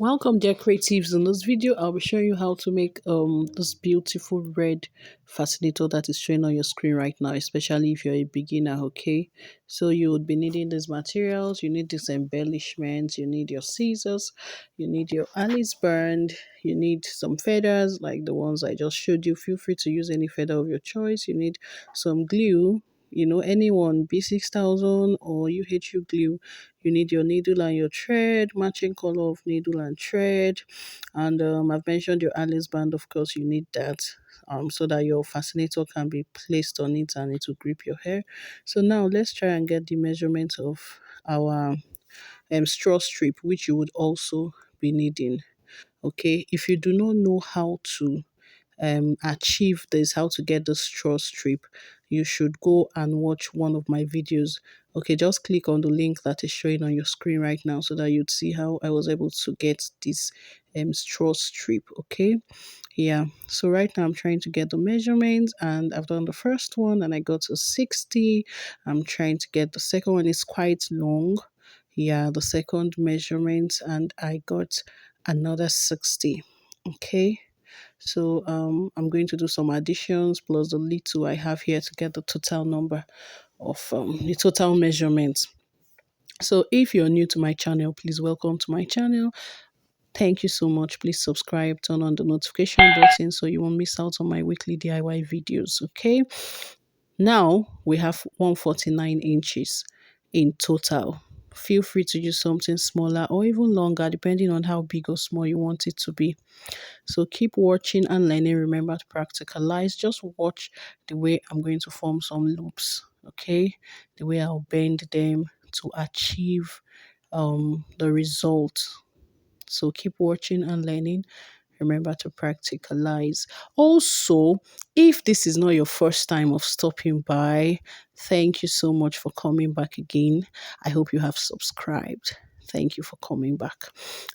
Welcome dear creatives. In this video I'll be showing you how to make this beautiful red fascinator that is showing on your screen right now, especially if you're a beginner. Okay, so you would be needing these materials. You need these embellishments, you need your scissors, you need your Alice band, you need some feathers like the ones I just showed you. Feel free to use any feather of your choice. You need some glue, anyone, B6000 or UHU glue. You need your needle and your thread, matching color of needle and thread. And I've mentioned your Alice band, of course, you need that so that your fascinator can be placed on it and it will grip your hair. So now let's try and get the measurement of our straw strip, which you would also be needing. Okay, if you do not know how to achieve this, how to get the straw strip, you should go and watch one of my videos. Okay, just click on the link that is showing on your screen right now so that you'd see how I was able to get this straw strip. Okay, yeah, so right now I'm trying to get the measurements and I've done the first one and I got to 60. I'm trying to get the second one, is quite long. Yeah, the second measurement, and I got another 60. Okay, so I'm going to do some additions plus the little I have here to get the total number of the total measurements. So if you're new to my channel, please welcome to my channel. Thank you so much. Please subscribe, turn on the notification button so you won't miss out on my weekly DIY videos. Okay. Now we have 149 inches in total. Feel free to use something smaller or even longer depending on how big or small you want it to be. So keep watching and learning. Remember to practicalize. Just watch the way I'm going to form some loops, okay? The way I'll bend them to achieve the result. So keep watching and learning. Remember to practicalize. Also, if this is not your first time of stopping by, thank you so much for coming back again. I hope you have subscribed. Thank you for coming back.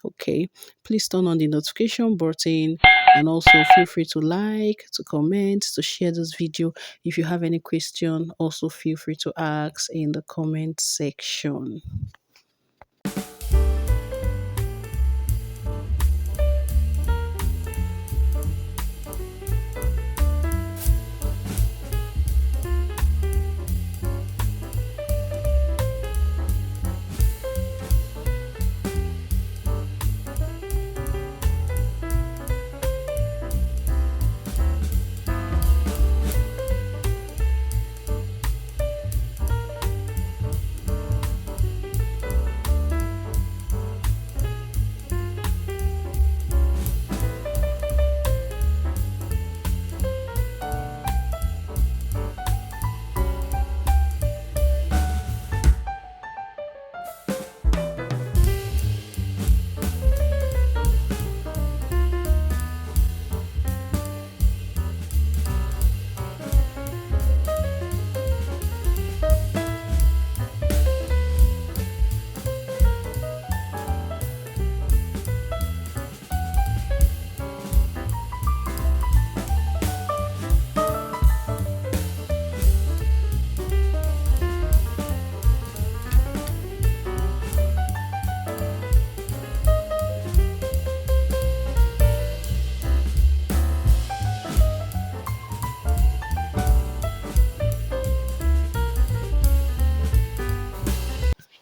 Okay, please turn on the notification button and also feel free to like, to comment, to share this video. If you have any question, also feel free to ask in the comment section.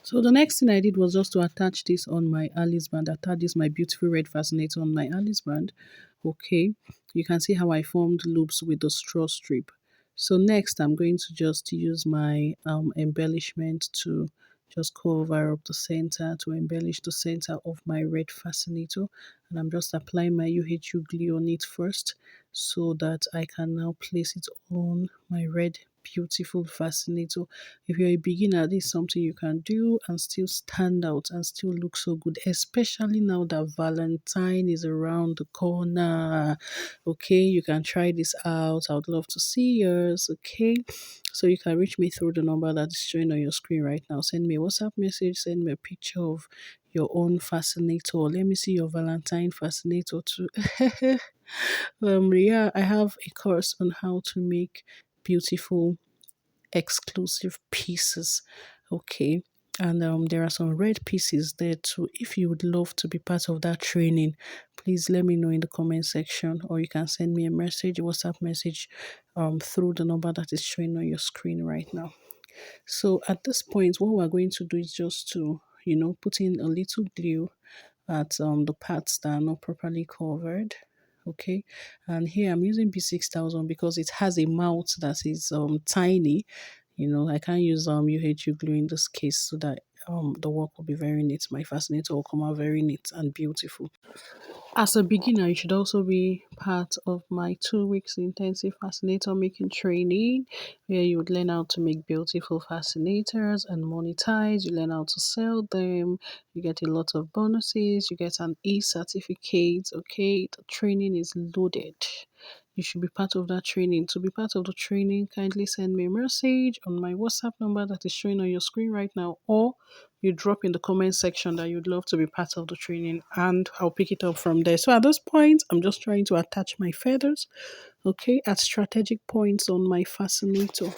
So the next thing I did was just to attach this on my Alice band. Attach this my beautiful red fascinator on my Alice band. Okay, you can see how I formed loops with the straw strip. So next I'm going to just use my embellishment to just cover up the center, to embellish the center of my red fascinator. And I'm just applying my UHU glue on it first so that I can now place it on my red beautiful fascinator. If you're a beginner, this is something you can do and still stand out and still look so good, especially now that Valentine is around the corner. Okay, you can try this out. I would love to see yours. Okay, so you can reach me through the number that is showing on your screen right now. Send me a WhatsApp message, send me a picture of your own fascinator. Let me see your Valentine fascinator too. Yeah, I have a course on how to make beautiful exclusive pieces. Okay, And there are some red pieces there too. If you would love to be part of that training, please let me know in the comment section, or you can send me a message, a WhatsApp message, through the number that is showing on your screen right now. So at this point, what we're going to do is just to, put in a little glue at the parts that are not properly covered. Okay, and here I'm using B6000 because it has a mouth that is tiny. I can't use UHU glue in this case, so that the work will be very neat. My fascinator will come out very neat and beautiful. As a beginner, you should also be part of my 2 weeks intensive fascinator making training, where you would learn how to make beautiful fascinators and monetize. You learn how to sell them. You get a lot of bonuses. You get an e-certificate. Okay, the training is loaded. You should be part of that training. To be part of the training, kindly send me a message on my WhatsApp number that is showing on your screen right now, or you drop in the comment section that you'd love to be part of the training, and I'll pick it up from there. So at this point, I'm just trying to attach my feathers, okay, at strategic points on my fascinator.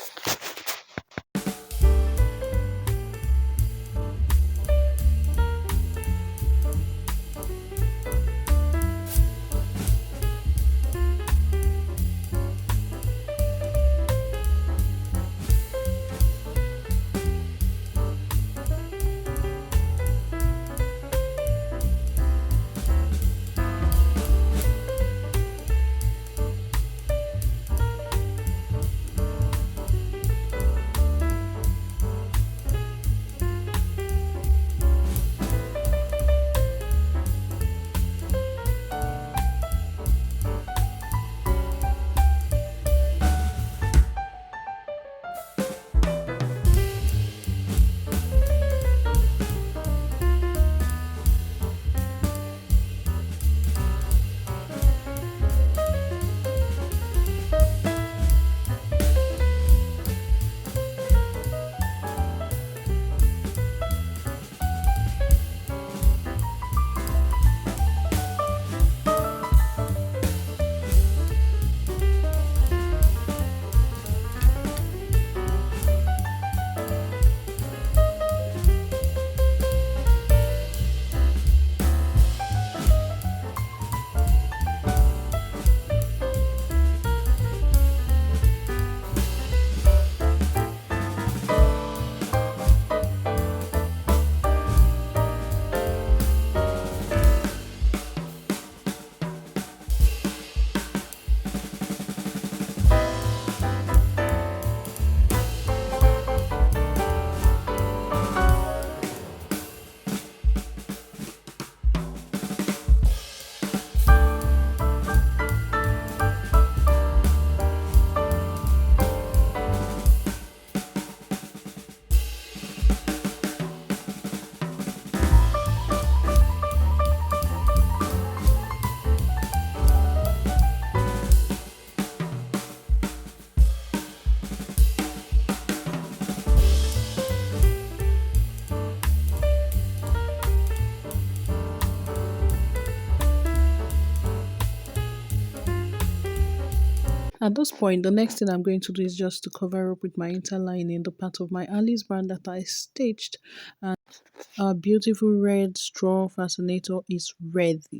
At this point, the next thing I'm going to do is just to cover up with my interlining the part of my Alice brand that I stitched. And our beautiful red straw fascinator is ready.